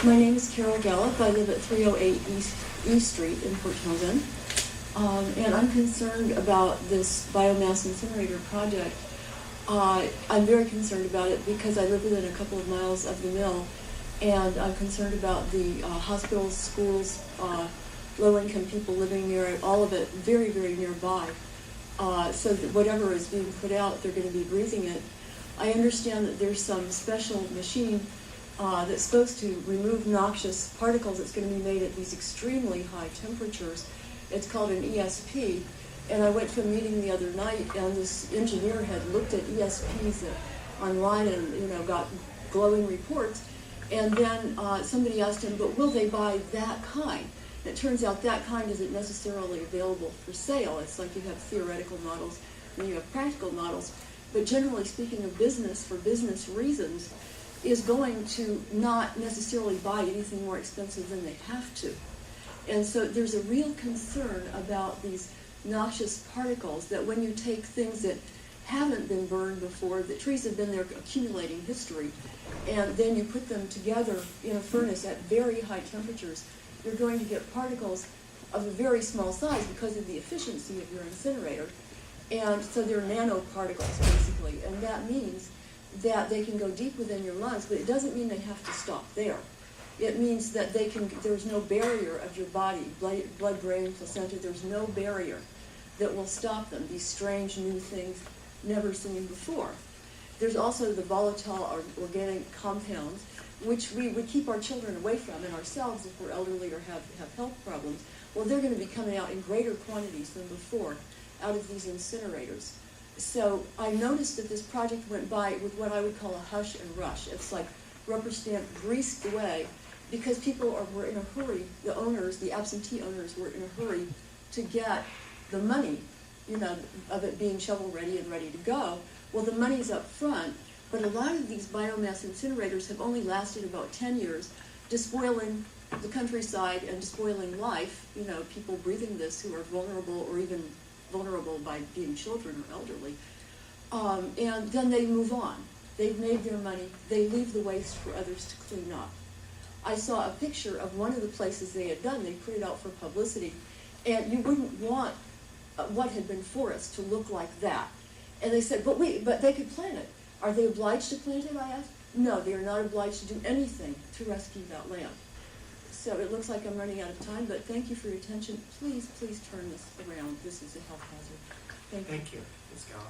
My name is Carol Gallup. I live at 308 East Street in Port Townsend. And I'm concerned about this biomass incinerator project. I'm very concerned about it because I live within a couple of miles of the mill, and I'm concerned about the hospitals, schools, low-income people living near it, all of it very, very nearby. So that whatever is being put out, they're going to be breathing it. I understand that there's some special machine that's supposed to remove noxious particles. It's going to be made at these extremely high temperatures. It's called an ESP. And I went to a meeting the other night, and this engineer had looked at ESPs online and got glowing reports. And then somebody asked him, but will they buy that kind? And it turns out that kind isn't necessarily available for sale. It's like you have theoretical models and you have practical models. But generally speaking, a business, for business reasons, is going to not necessarily buy anything more expensive than they have to. And so there's a real concern about these noxious particles, that when you take things that haven't been burned before, that trees have been there accumulating history, and then you put them together in a furnace at very high temperatures, you're going to get particles of a very small size because of the efficiency of your incinerator. And so they're nanoparticles, basically, and that means that they can go deep within your lungs, but it doesn't mean they have to stop there. It means that there's no barrier of your body, blood, brain, placenta, there's no barrier that will stop them, these strange new things never seen before. There's also the volatile or organic compounds, which we would keep our children away from, and ourselves if we're elderly or have health problems. Well, they're going to be coming out in greater quantities than before out of these incinerators. So I noticed that this project went by with what I would call a hush and rush. It's like rubber stamp greased away, because people were in a hurry. The owners, the absentee owners, were in a hurry to get the money, of it being shovel ready and ready to go. Well, the money's up front, but a lot of these biomass incinerators have only lasted about 10 years, despoiling the countryside and despoiling life, people breathing this who are vulnerable, or even vulnerable by being children or elderly. And then they move on. They've made their money. They leave the waste for others to clean up. I saw a picture of one of the places they had done. They put it out for publicity, and you wouldn't want what had been forest to look like that. And they said, but they could plant it. Are they obliged to plant it, I asked? No, they are not obliged to do anything to rescue that land. So it looks like I'm running out of time, but thank you for your attention. Please turn this around. This is a health hazard. Thank you. Thank you, Ms. Gallup.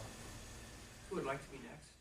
Who would like to be next?